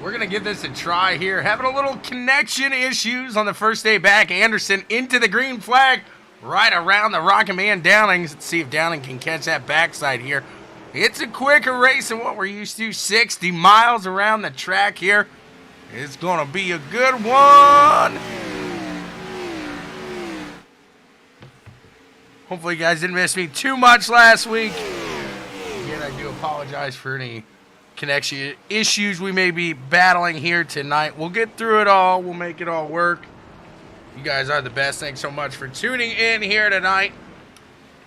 We're going to give this a try here. Having a little connection issues on the first day back. Anderson into the green flag right around the Rocket Man Downings. Let's see if Downing can catch that backside here. It's a quicker race than what we're used to. 60 miles around the track here. It's going to be a good one. Hopefully you guys didn't miss me too much last week. Again, I do apologize for any connection issues we may be battling here tonight. We'll get through it all. We'll make it all work. You guys are the best. Thanks so much for tuning in here tonight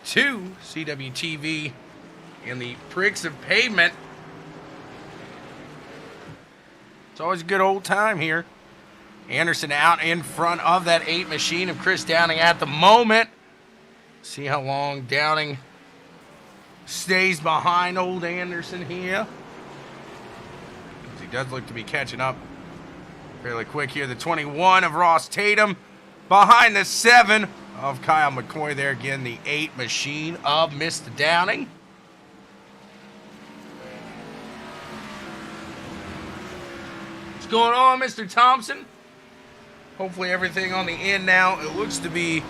to CWTV and the Pricks of Pavement. It's always a good old time here. Anderson out in front of that 8 machine of Chris Downing at the moment. See how long Downing stays behind old Anderson here. He does look to be catching up fairly quick here. The 21 of Ross Tatum behind the 7 of Kyle McCoy there. Again, the 8 machine of Mr. Downing. What's going on, Mr. Thompson? Hopefully everything on the end now. It looks to be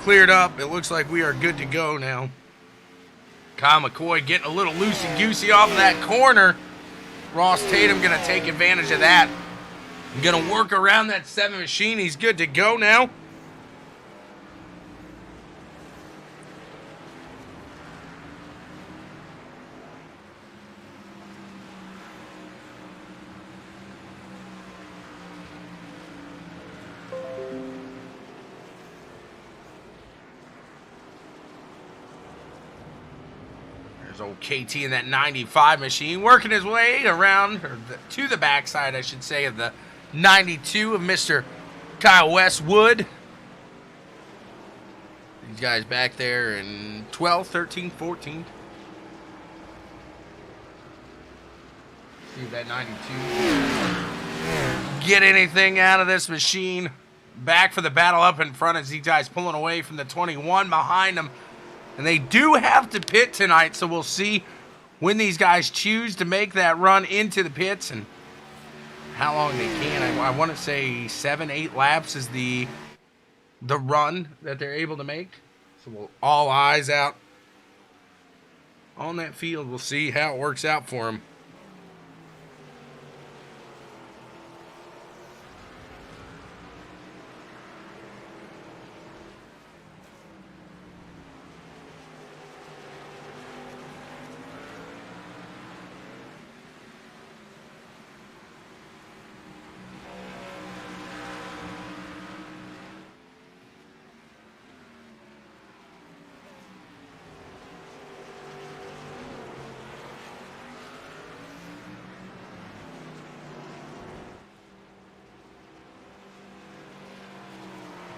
cleared up. It looks like we are good to go now. Kyle McCoy getting a little loosey-goosey off of that corner. Ross Tatum going to take advantage of that. Going to work around that 7 machine. He's good to go now. Old KT in that 95 machine working his way around to the backside, I should say, of the 92 of Mr. Kyle Westwood. These guys back there in 12, 13, 14. See if that 92 get anything out of this machine. Back for the battle up in front as these guys pulling away from the 21 behind them. And they do have to pit tonight, so we'll see when these guys choose to make that run into the pits and how long they can. I want to say 7, 8 laps is the run that they're able to make. So we'll all eyes out on that field. We'll see how it works out for them.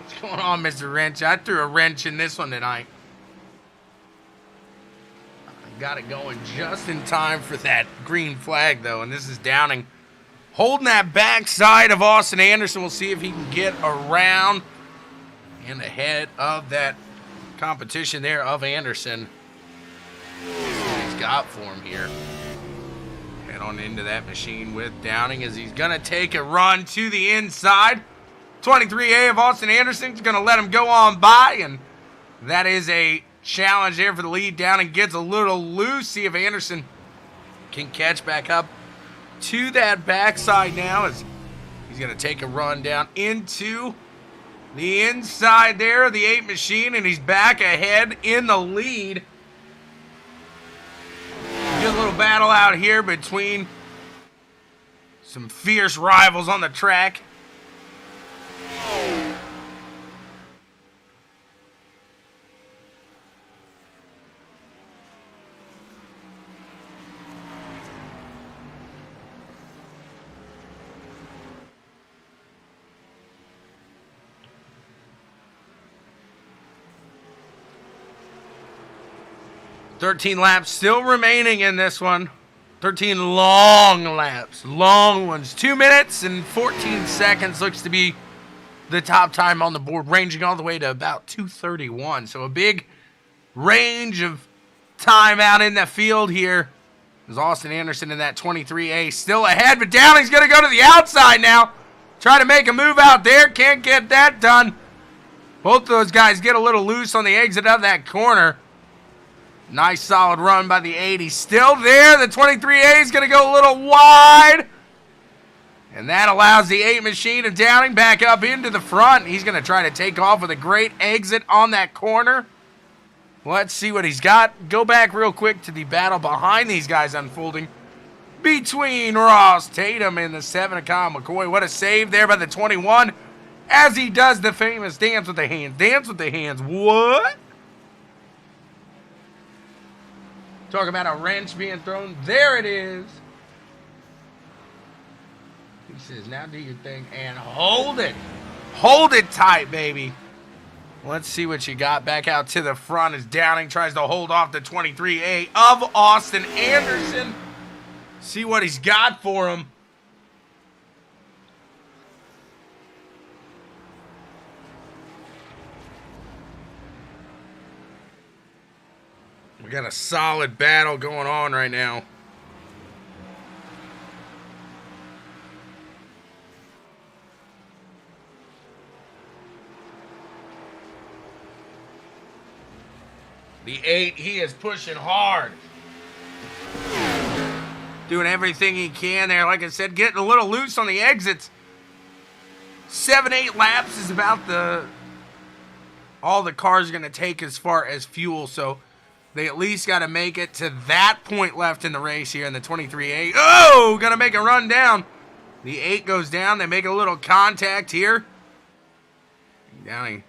What's going on, Mr. Wrench? I threw a wrench in this one tonight. I got it going just in time for that green flag, though, and this is Downing holding that backside of Austin Anderson. We'll see if he can get around and ahead of that competition there of Anderson. See what he's got for him here. Head on into that machine with Downing as he's going to take a run to the inside. 23A of Austin Anderson is going to let him go on by, and that is a challenge there for the lead. Downing gets a little loose. See if Anderson can catch back up to that backside now as he's going to take a run down into the inside there of the 8 machine, and he's back ahead in the lead. Get a little battle out here between some fierce rivals on the track. "13 laps still remaining in this one. 13 long laps. Long ones. 2 minutes and 14 seconds looks to be the top time on the board, ranging all the way to about 2:31. So a big range of time out in the field here. There's Austin Anderson in that 23A still ahead, but Downing's going to go to the outside now. Try to make a move out there. Can't get that done. Both of those guys get a little loose on the exit of that corner. Nice solid run by the 80. Still there. The 23A is going to go a little wide. And that allows the 8 machine of Downing back up into the front. He's going to try to take off with a great exit on that corner. Let's see what he's got. Go back real quick to the battle behind these guys unfolding between Ross Tatum and the 7 of Kyle McCoy. What a save there by the 21 as he does the famous dance with the hands. Dance with the hands. What? Talk about a wrench being thrown. There it is. He says, now do your thing and hold it. Hold it tight, baby. Let's see what you got. Back out to the front as Downing tries to hold off the 23A of Austin Anderson. See what he's got for him. We got a solid battle going on right now. The 8, he is pushing hard. Doing everything he can there. Like I said, getting a little loose on the exits. 7-8 laps is about all the car's going to take as far as fuel. So they at least got to make it to that point left in the race here in the 23A. Oh, going to make a run down. The 8 goes down. They make a little contact here. Downing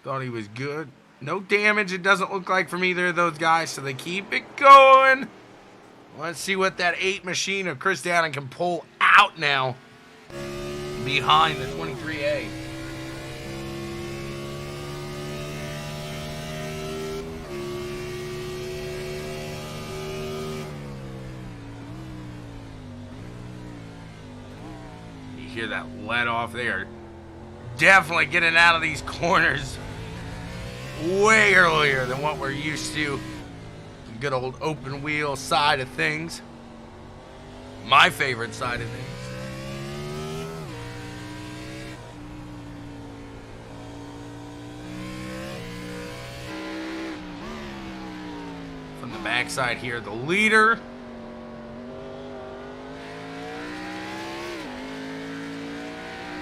thought he was good. No damage, it doesn't look like, from either of those guys, so they keep it going. Let's see what that 8 machine of Chris Downing can pull out now behind the 23A. You hear that let off there. Definitely getting out of these corners way earlier than what we're used to. The good old open wheel side of things. My favorite side of things. From the backside here, the leader.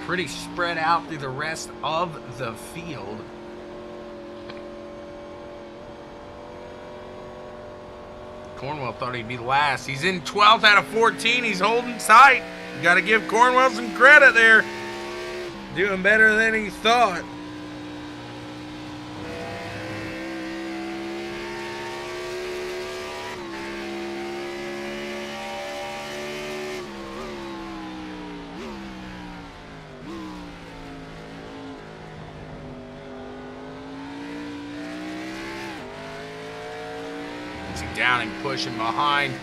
Pretty spread out through the rest of the field. Cornwell thought he'd be last. He's in 12th out of 14. He's holding tight. You got to give Cornwell some credit there. Doing better than he thought. Downing pushing behind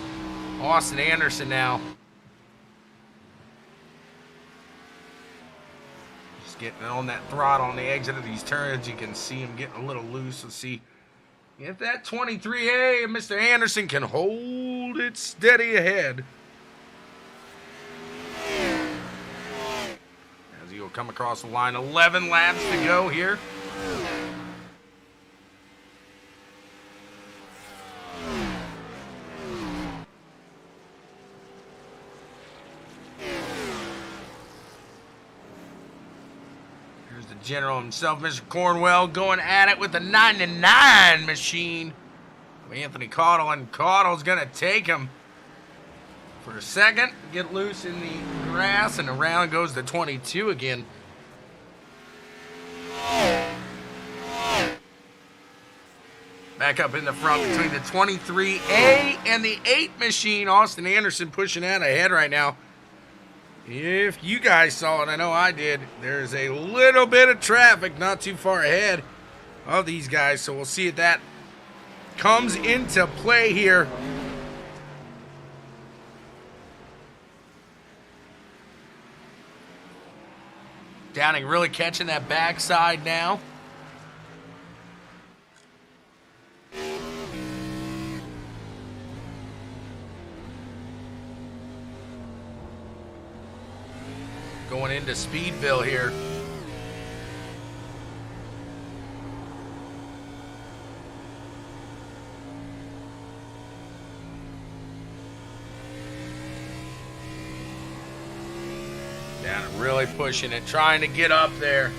Austin Anderson now. Just getting on that throttle on the exit of these turns. You can see him getting a little loose. Let's see if that 23A of Mr. Anderson can hold it steady ahead. As he will come across the line. 11 laps to go here. General himself, Mr. Cornwell, going at it with the 99 machine. Anthony Caudle, and Caudle's going to take him for a second, get loose in the grass, and around goes the 22 again. Back up in the front between the 23A and the 8 machine. Austin Anderson pushing out ahead right now. If you guys saw it, I know I did, there's a little bit of traffic not too far ahead of these guys, so we'll see if that comes into play here. Downing really catching that backside now. going into Speedville here. Down, really pushing it, trying to get up there,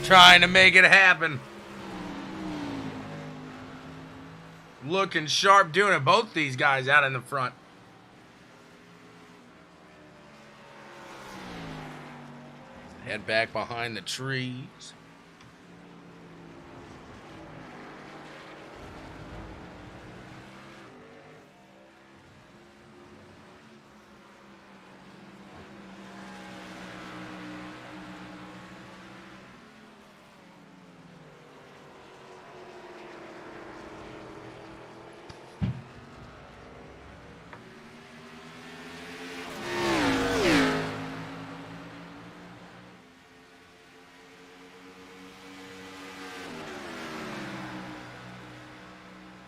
trying to make it happen. Looking sharp doing it. Both these guys out in the front. Head back behind the trees.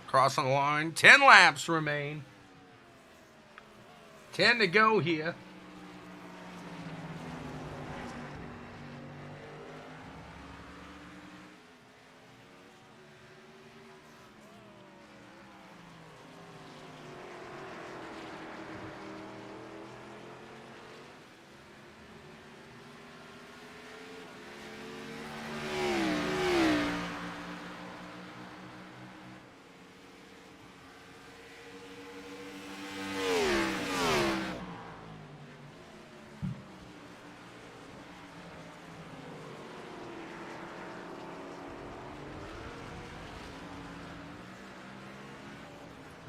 Crossing the line. 10 laps remain. 10 to go here.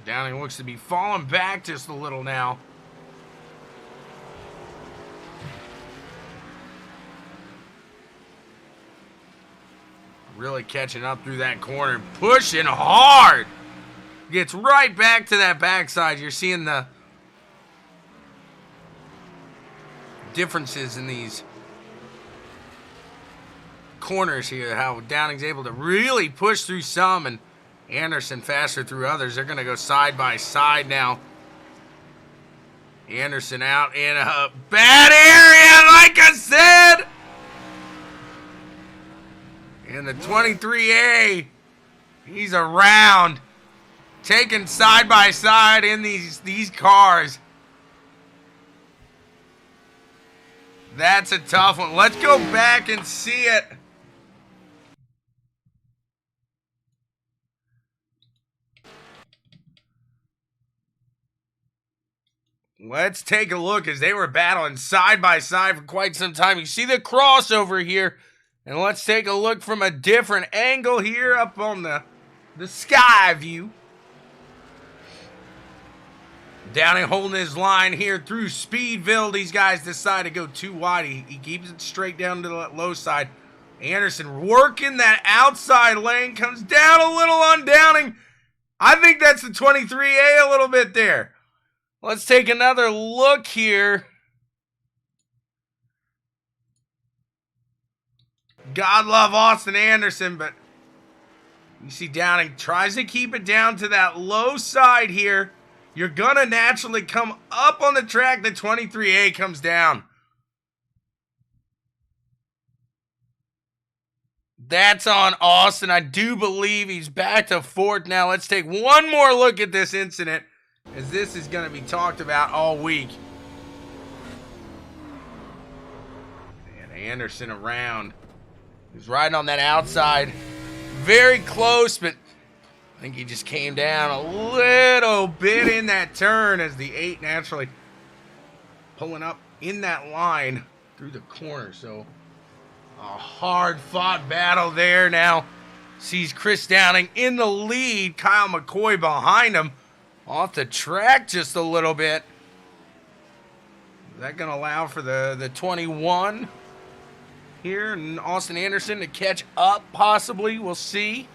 Downing looks to be falling back just a little now. Really catching up through that corner, pushing hard. Gets right back to that backside. You're seeing the differences in these corners here, how Downing's able to really push through some and Anderson faster through others. They're going to go side by side now. Anderson out in a bad area, like I said. And the 23A, he's around, taken side by side in these cars. That's a tough one. Let's go back and see it. Let's take a look as they were battling side by side for quite some time. You see the crossover here. And let's take a look from a different angle here up on the sky view. Downing holding his line here through Speedville. These guys decide to go too wide. He keeps it straight down to the low side. Anderson working that outside lane. Comes down a little on Downing. I think that's the 23A a little bit there. Let's take another look here. God love Austin Anderson, but you see Downing tries to keep it down to that low side here. You're going to naturally come up on the track. The 23A comes down. That's on Austin. I do believe he's back to fourth now. Let's take one more look at this incident, as this is going to be talked about all week. And Anderson around. He's riding on that outside. Very close, but I think he just came down a little bit in that turn as the 8 naturally pulling up in that line through the corner. So a hard-fought battle there now. Sees Chris Downing in the lead. Kyle McCoy behind him. Off the track just a little bit. Is that going to allow for the 21 here and Austin Anderson to catch up possibly? We'll see.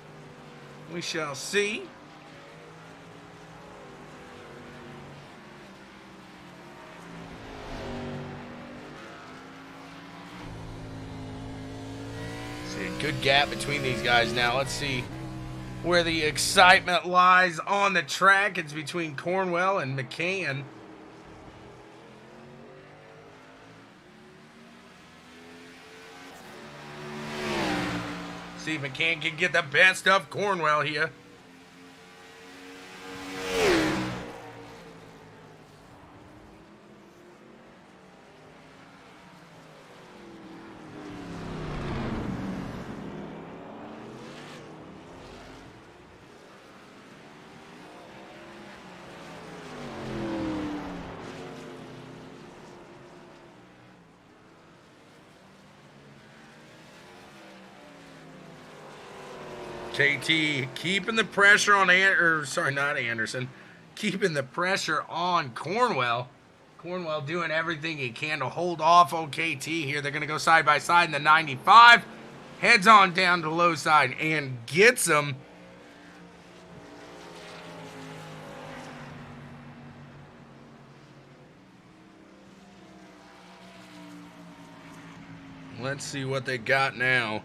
We shall see. See a good gap between these guys now. Let's see where the excitement lies on the track. It's between Cornwell and McCann. See if McCann can get the best of Cornwell here. KT keeping the pressure on keeping the pressure on Cornwell. Cornwell doing everything he can to hold off on KT here. They're going to go side by side in the 95. Heads on down to the low side and gets him. Let's see what they got now.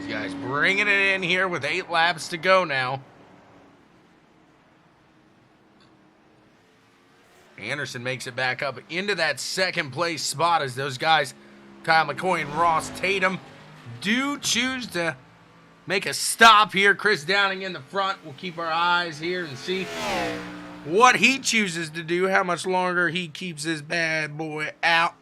Guys bringing it in here with 8 laps to go now. Anderson makes it back up into that second place spot as those guys, Kyle McCoy and Ross Tatum, do choose to make a stop here. Chris Downing in the front. We'll keep our eyes here and see what he chooses to do, how much longer he keeps this bad boy out.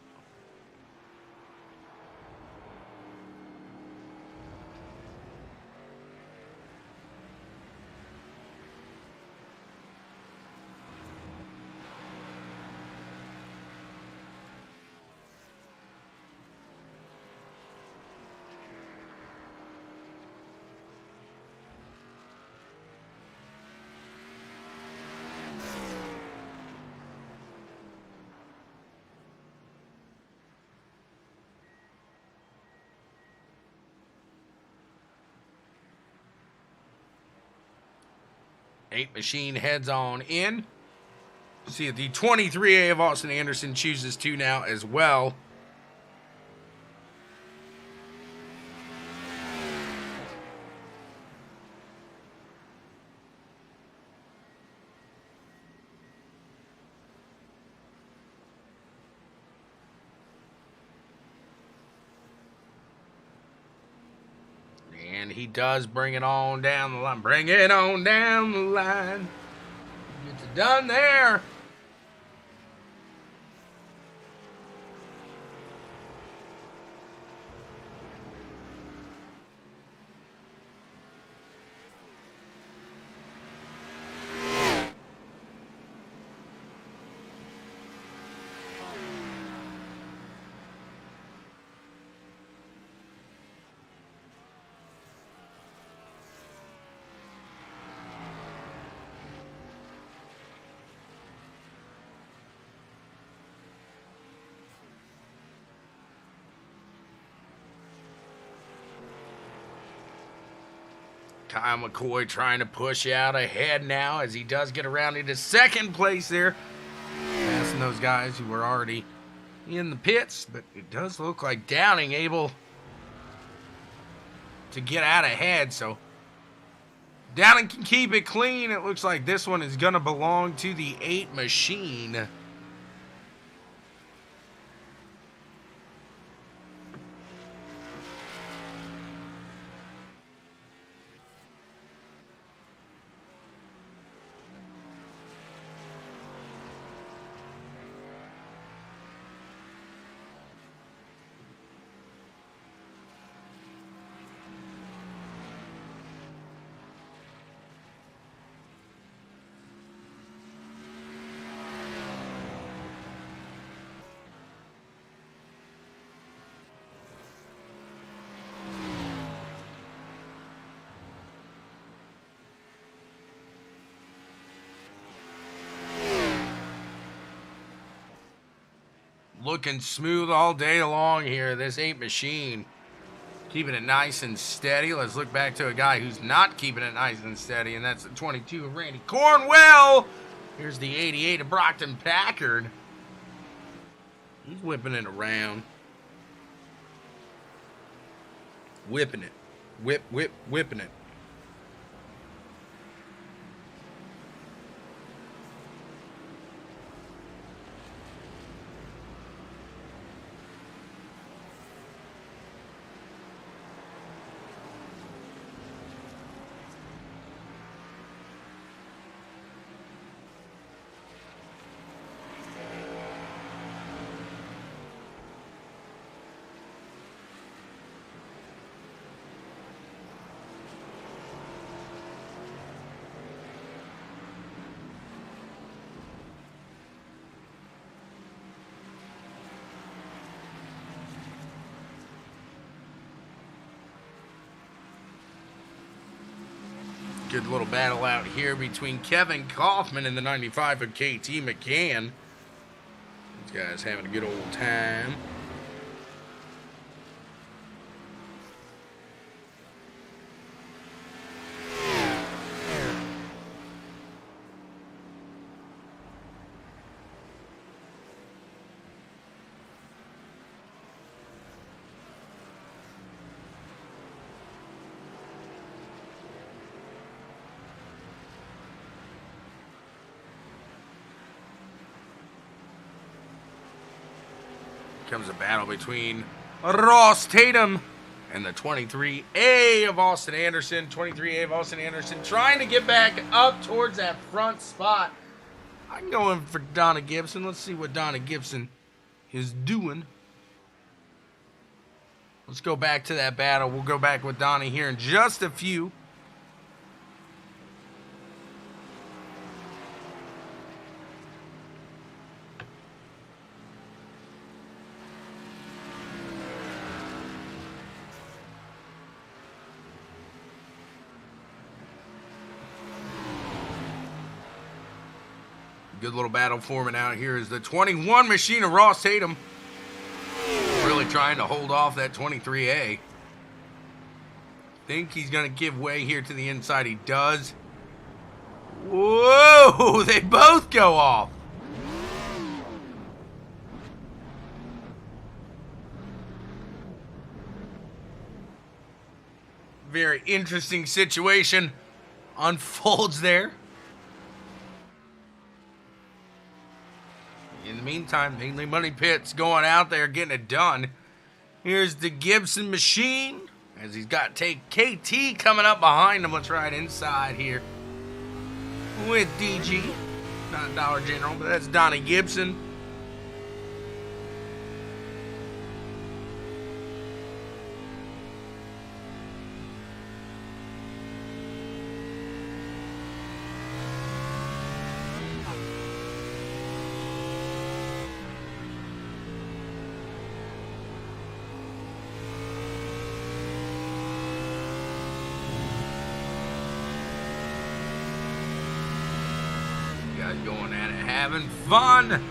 Eight machine heads on in. See if the 23A of Austin Anderson chooses to now as well. And he does bring it on down the line. Bring it on down the line. Gets it done there. Kyle McCoy trying to push out ahead now as he does get around into second place there. Passing those guys who were already in the pits, but it does look like Downing able to get out ahead, so Downing can keep it clean. It looks like this one is going to belong to the 8 machine. looking smooth all day long here. This 8 machine keeping it nice and steady. Let's look back to a guy who's not keeping it nice and steady, and that's the 22 of Randy Cornwell. Here's the 88 of Brockton Packard. He's whipping it around. Whipping it. Whipping it. Good little battle out here between Kevin Kaufman and the 95 of KT McCann. These guys having a good old time. Comes a battle between Ross Tatum and the 23A of Austin Anderson. 23A of Austin Anderson trying to get back up towards that front spot. I'm going for Donna Gibson. Let's see what Donna Gibson is doing. Let's go back to that battle. We'll go back with Donnie here in just a few. Good little battle forming out here is the 21 machine of Ross Tatum. Really trying to hold off that 23A. Think he's going to give way here to the inside. He does. Whoa! They both go off. Very interesting situation unfolds there. In the meantime, Mainly Money Pit's going out there getting it done. Here's the Gibson machine as he's got KT coming up behind him. Let's ride inside here with DG. Not Dollar General, but that's Donnie Gibson. Going at it, having fun.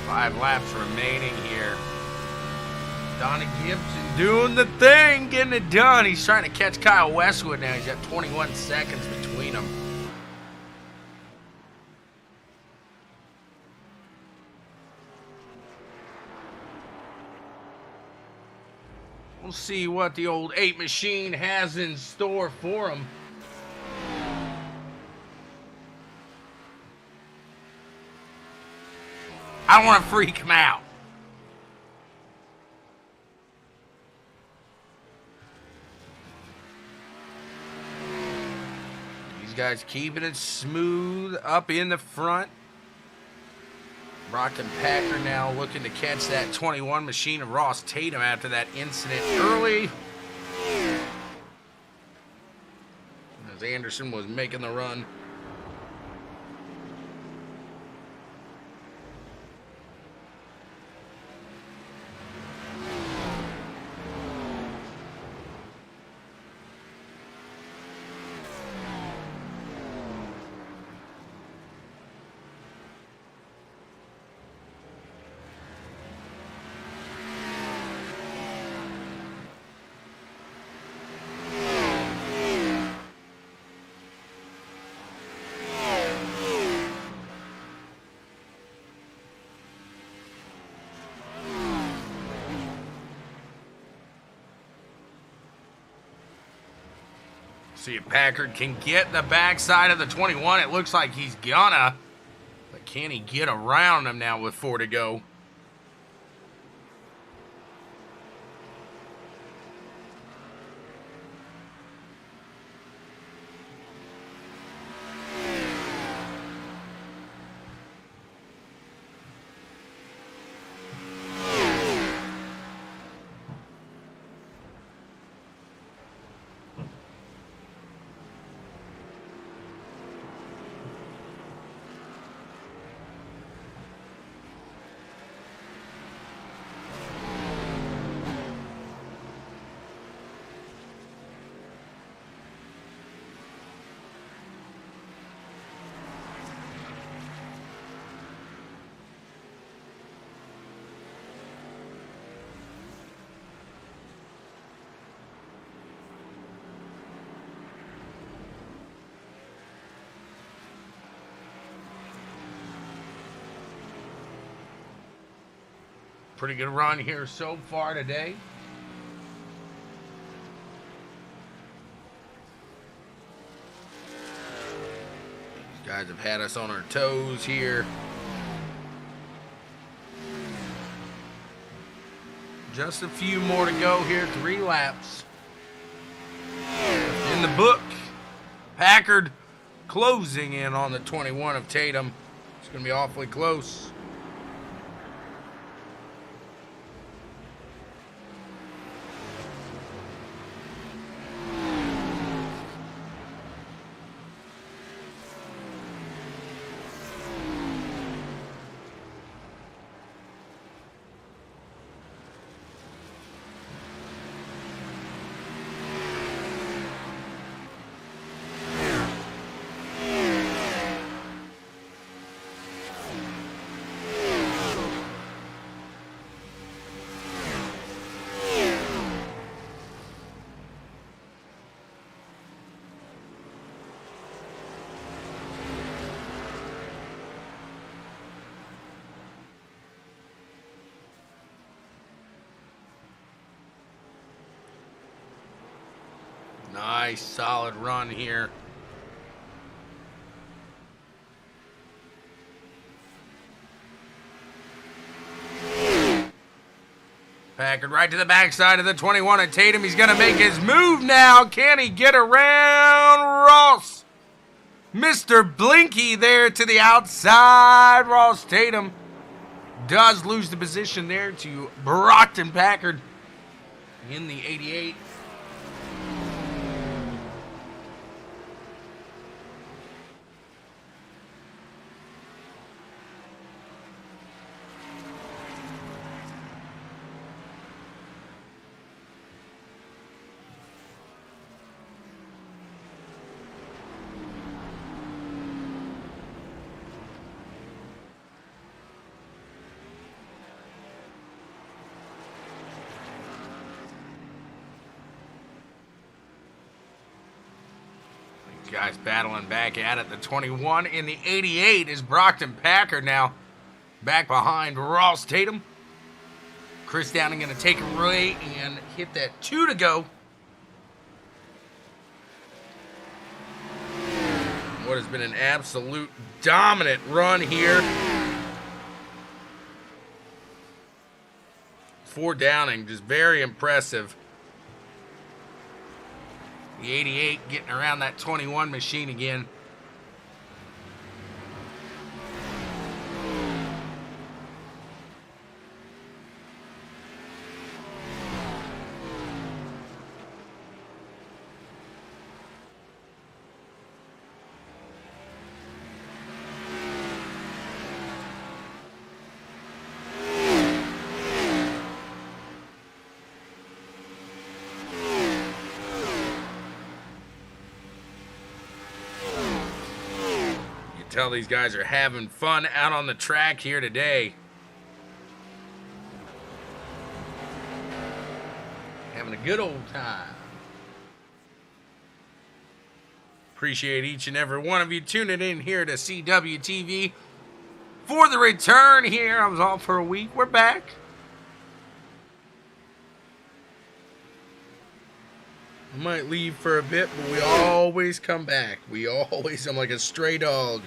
Five laps remaining here. Donnie Gibson doing the thing, getting it done. He's trying to catch Kyle Westwood now. He's got 21 seconds between them. We'll see what the old 8 machine has in store for him. I don't want to freak him out. He's guys keeping it smooth up in the front. Brockton Packer now looking to catch that 21 machine of Ross Tatum after that incident early. As Anderson was making the run. See if Packard can get the backside of the 21. It looks like he's gonna. But can he get around him now with 4 to go? Pretty good run here so far today. These guys have had us on our toes here. Just a few more to go here, 3 laps. In the book, Packard closing in on the 21 of Tatum. It's going to be awfully close. Nice, solid run here. Packard right to the backside of the 21 of Tatum. He's going to make his move now. Can he get around Ross? Mr. Blinky there to the outside. Ross Tatum does lose the position there to Brockton Packard in the 88. Guys battling back at it. The 21 in the 88 is Brockton Packard now back behind Ross Tatum. Chris Downing going to take it away and hit that 2 to go. What has been an absolute dominant run here for Downing. Just very impressive. The 88 getting around that 21 machine again. Tell these guys are having fun out on the track here today. Having a good old time. Appreciate each and every one of you tuning in here to CWTV for the return here. I was off for a week. We're back. I might leave for a bit, but we always come back. I'm like a stray dog.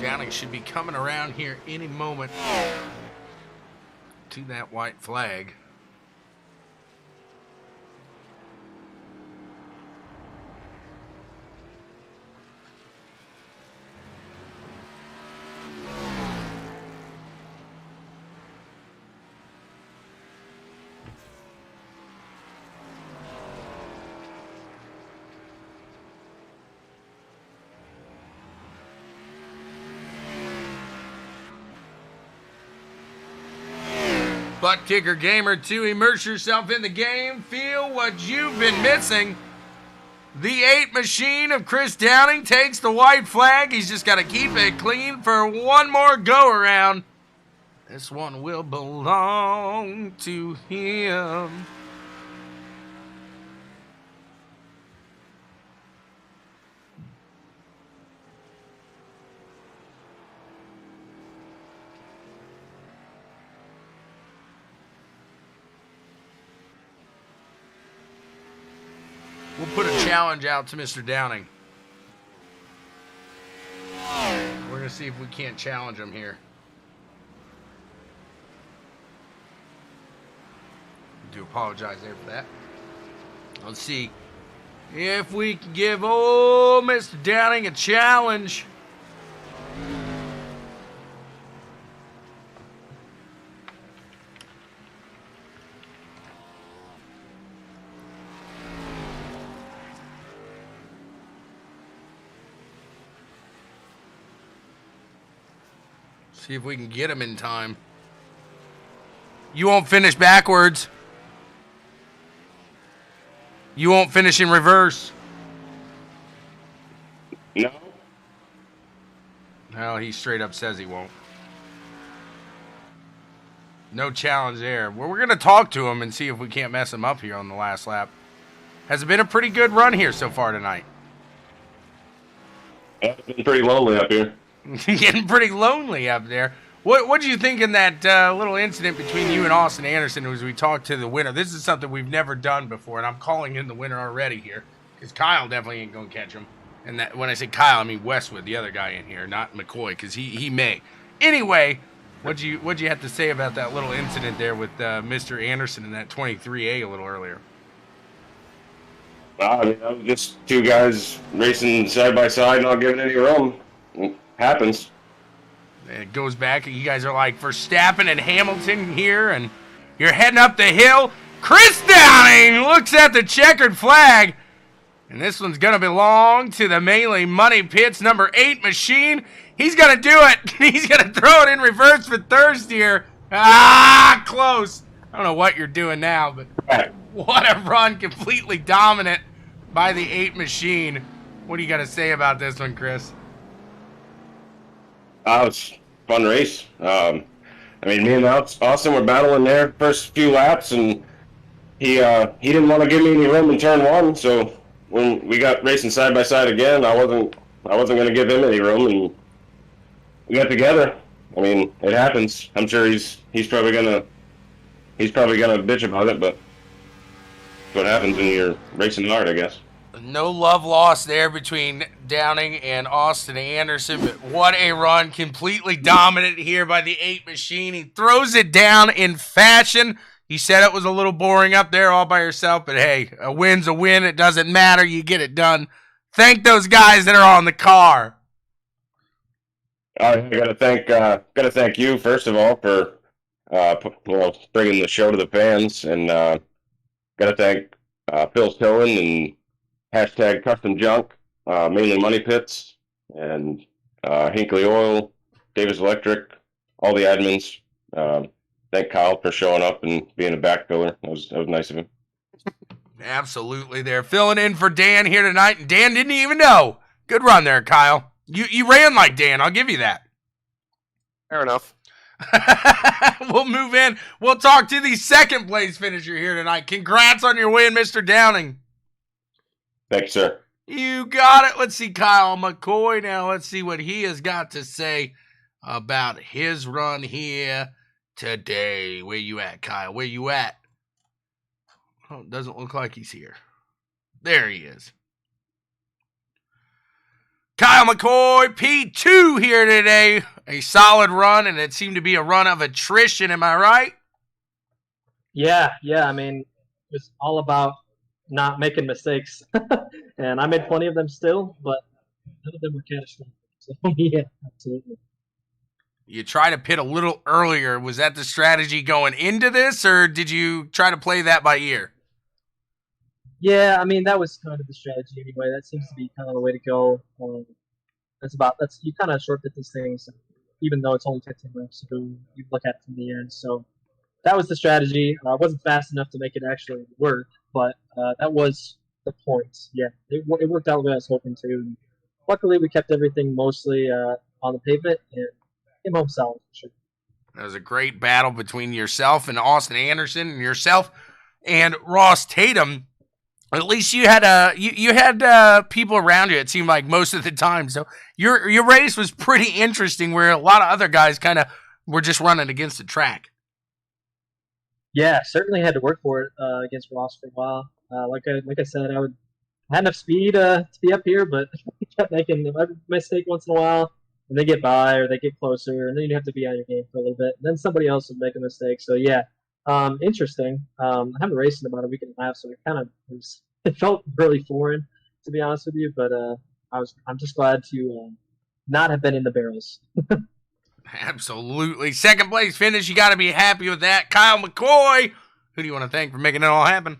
Downing should be coming around here any moment to that white flag. ButtKicker Gamer 2, immerse yourself in the game. Feel what you've been missing. The 8 machine of Chris Downing takes the white flag. He's just got to keep it clean for one more go-around. This one will belong to him. We'll put a challenge out to Mr. Downing. We're going to see if we can't challenge him here. I do apologize there for that. Let's see if we can give old Mr. Downing a challenge. See if we can get him in time. You won't finish backwards. You won't finish in reverse. No. Well, he straight up says he won't. No challenge there. Well, we're going to talk to him and see if we can't mess him up here on the last lap. Has it been a pretty good run here so far tonight? It's been pretty lonely up here. Getting pretty lonely up there. What do you think in that little incident between you and Austin Anderson as we talked to the winner? This is something we've never done before, and I'm calling in the winner already here because Kyle definitely ain't going to catch him. And that, when I say Kyle, I mean Westwood, the other guy in here, not McCoy, because he may. Anyway, what'd you have to say about that little incident there with Mr. Anderson in that 23A a little earlier? I mean, that was just two guys racing side by side, not giving any room. It happens. It goes back. You guys are like Verstappen and Hamilton here, and you're heading up the hill. Chris Downing looks at the checkered flag, and this one's going to belong to the Melee Money Pits number 8 machine. He's going to do it. He's going to throw it in reverse for thirst here. Ah, close. I don't know what you're doing now, but what a run. Completely dominant by the 8 machine. What do you got to say about this one, Chris? It was a fun race. I mean, me and Austin were battling there first few laps, and he didn't want to give me any room in turn 1. So when we got racing side by side again, I wasn't going to give him any room, and we got together. I mean, it happens. I'm sure he's probably gonna bitch about it, but what happens when you're racing hard, I guess. No love lost there between Downing and Austin Anderson, but what a run. Completely dominant here by the 8 machine. He throws it down in fashion. He said it was a little boring up there all by yourself, but hey, a win's a win. It doesn't matter. You get it done. Thank those guys that are on the car. I gotta thank you first of all for bringing the show to the fans, and gotta thank Phil Stillin and hashtag Custom Junk, mainly Money Pits, and Hinkley Oil, Davis Electric, all the admins. Thank Kyle for showing up and being a backfiller. That was nice of him. Absolutely. They're filling in for Dan here tonight, and Dan didn't even know. Good run there, Kyle. You ran like Dan. I'll give you that. Fair enough. We'll move in. We'll talk to the second place finisher here tonight. Congrats on your win, Mr. Downing. Thanks, sir. You got it. Let's see Kyle McCoy now. Let's see what he has got to say about his run here today. Where you at, Kyle? Where you at? Oh, it doesn't look like he's here. There he is. Kyle McCoy, P2 here today. A solid run, and it seemed to be a run of attrition. Am I right? Yeah. I mean, it's all about not making mistakes. And I made plenty of them still, but none of them were catastrophic. So, yeah, absolutely. You try to pit a little earlier. Was that the strategy going into this, or did you try to play that by ear? Yeah, I mean, that was kind of the strategy anyway. That seems to be kind of the way to go. You kind of short pit these things, even though it's only 15 laps, so you look at it from the end. So that was the strategy. I wasn't fast enough to make it actually work, but that was the point. Yeah, it worked out the way I was hoping to. And luckily, we kept everything mostly on the pavement and came home solid for sure. That was a great battle between yourself and Austin Anderson, and yourself and Ross Tatum. At least you had you had people around you. It seemed like most of the time. So your race was pretty interesting, where a lot of other guys kind of were just running against the track. Yeah, certainly had to work for it against Ross for a while. Like I said, I had enough speed to be up here, but I kept making a mistake once in a while, and they get by or they get closer, and then you have to be on your game for a little bit. And then somebody else would make a mistake. So yeah, interesting. I haven't raced in about a week and a half, so it felt really foreign, to be honest with you. But I'm just glad to not have been in the barrels. Absolutely. Second place finish. You got to be happy with that. Kyle McCoy, who do you want to thank for making it all happen?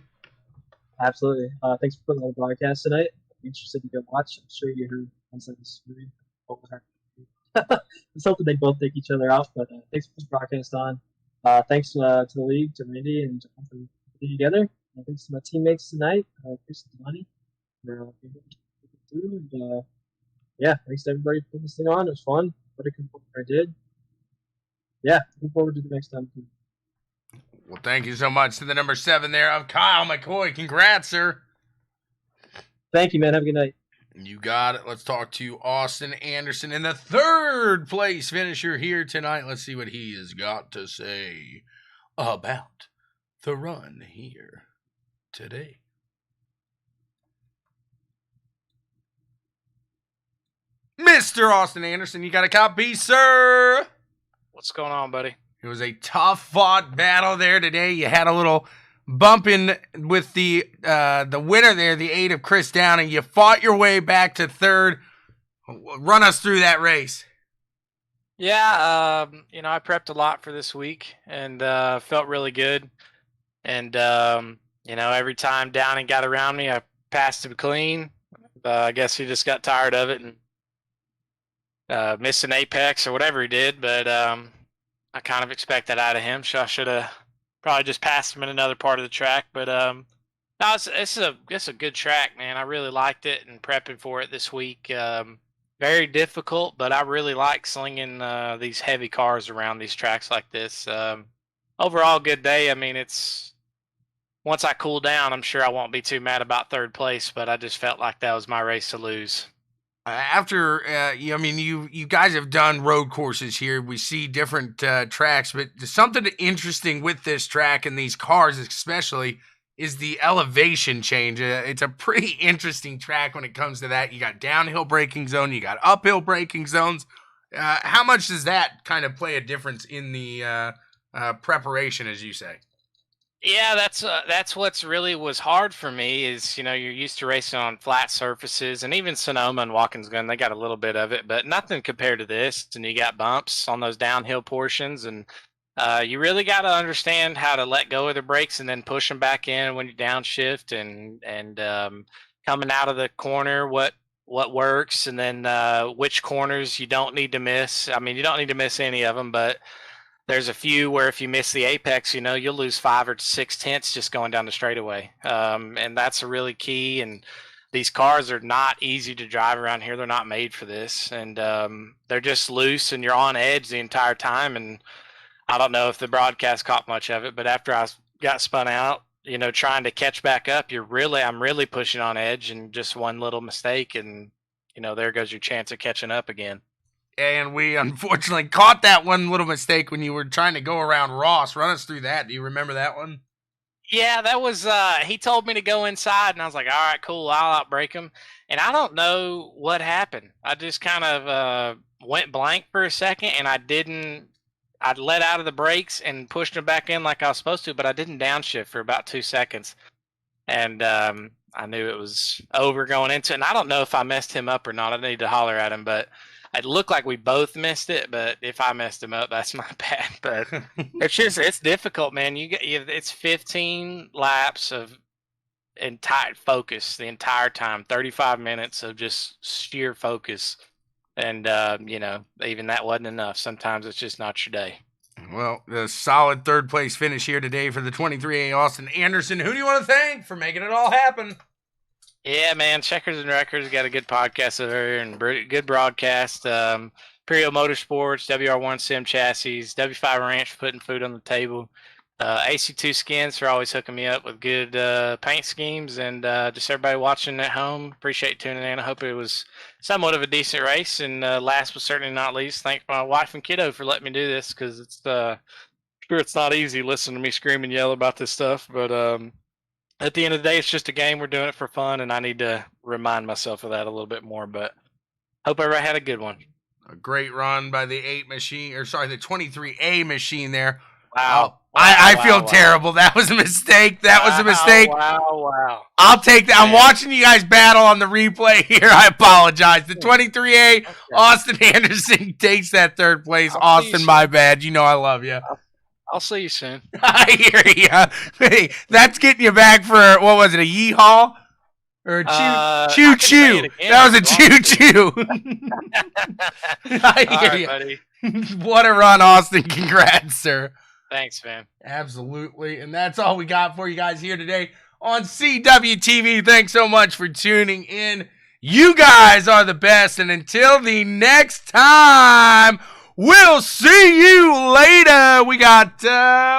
Absolutely. Thanks for putting on the broadcast tonight. I'm interested to go watch. I'm sure you heard on the screen. I was hoping they both take each other out, but thanks for the broadcast on. Thanks to the league, to Randy, and John for putting together. Thanks to my teammates tonight, Chris and Donnie, for yeah, thanks to everybody for putting this thing on. It was fun. What I did. Yeah, looking forward to the next time too. Well, thank you so much to the number 7 there of Kyle McCoy. Congrats, sir. Thank you, man. Have a good night. You got it. Let's talk to Austin Anderson in the third place finisher here tonight. Let's see what he has got to say about the run here today. Mr. Austin Anderson, you got a copy, sir? What's going on, buddy? It was a tough-fought battle there today. You had a little bump in with the winner there, the 8 of Chris Downing. You fought your way back to third. Run us through that race. Yeah, I prepped a lot for this week and felt really good. And, every time Downing got around me, I passed him clean. I guess he just got tired of it and missed an apex or whatever he did. But I kind of expect that out of him. So I should have probably just passed him in another part of the track. But no, it's a good track, man. I really liked it and prepping for it this week. Very difficult, but I really like slinging these heavy cars around these tracks like this. Overall, good day. I mean, once I cool down, I'm sure I won't be too mad about third place, but I just felt like that was my race to lose. After, you guys have done road courses here. We see different tracks, but there's something interesting with this track and these cars especially is the elevation change. It's a pretty interesting track when it comes to that. You got downhill braking zone, you got uphill braking zones. How much does that kind of play a difference in the preparation, as you say? Yeah, that's what's really was hard for me is, you're used to racing on flat surfaces, and even Sonoma and Watkins Glen, they got a little bit of it, but nothing compared to this. And you got bumps on those downhill portions, and you really got to understand how to let go of the brakes and then push them back in when you downshift, and coming out of the corner, what works, and then which corners you don't need to miss. I mean, you don't need to miss any of them, but there's a few where if you miss the apex, you'll lose 5 or 6 tenths just going down the straightaway. And that's a really key. And these cars are not easy to drive around here. They're not made for this. And they're just loose, and you're on edge the entire time. And I don't know if the broadcast caught much of it, but after I got spun out, trying to catch back up, I'm really pushing on edge, and just one little mistake, and there goes your chance of catching up again. And we unfortunately caught that one little mistake when you were trying to go around Ross. Run us through that. Do you remember that one? Yeah, that was, he told me to go inside, and I was like, all right, cool, I'll outbrake him. And I don't know what happened. I just kind of went blank for a second, and I let out of the brakes and pushed them back in like I was supposed to, but I didn't downshift for about 2 seconds. And I knew it was over going into it. And I don't know if I messed him up or not. I need to holler at him, but it looked like we both missed it. But if I messed him up, that's my bad. But it's difficult, man. It's 15 laps of entire focus the entire time, 35 minutes of just sheer focus. And, even that wasn't enough. Sometimes it's just not your day. Well, the solid third place finish here today for the 23A Austin Anderson. Who do you want to thank for making it all happen? Yeah, man. Checkers and Wreckers got a good podcast over here and good broadcast. Imperial Motorsports, WR1 Sim Chassis, W5 Ranch putting food on the table. AC2 Skins for always hooking me up with good paint schemes, and just everybody watching at home. Appreciate tuning in. I hope it was somewhat of a decent race. And last but certainly not least, thanks my wife and kiddo for letting me do this, because it's sure it's not easy listening to me scream and yell about this stuff. But at the end of the day, it's just a game. We're doing it for fun, and I need to remind myself of that a little bit more. But hope everybody had a good one. A great run by the 23A machine there. Wow. I feel terrible. That was a mistake. That was a mistake. Wow. I'll take that. I'm watching you guys battle on the replay here. I apologize. The 23A, Austin Anderson takes that third place. Austin, my bad. I love you. I'll see you soon. I hear you. Hey, that's getting you back for, what was it, a yeehaw? Or a choo-choo. That was a choo-choo. I hear you. Buddy. What a run, Austin. Congrats, sir. Thanks, man. Absolutely. And that's all we got for you guys here today on CWTV. Thanks so much for tuning in. You guys are the best. And until the next time, we'll see you later. We got,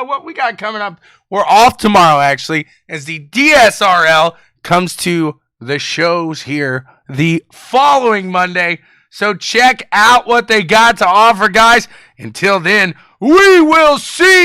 what we got coming up? We're off tomorrow, actually, as the DSRL comes to the shows here the following Monday. So check out what they got to offer, guys. Until then, we will see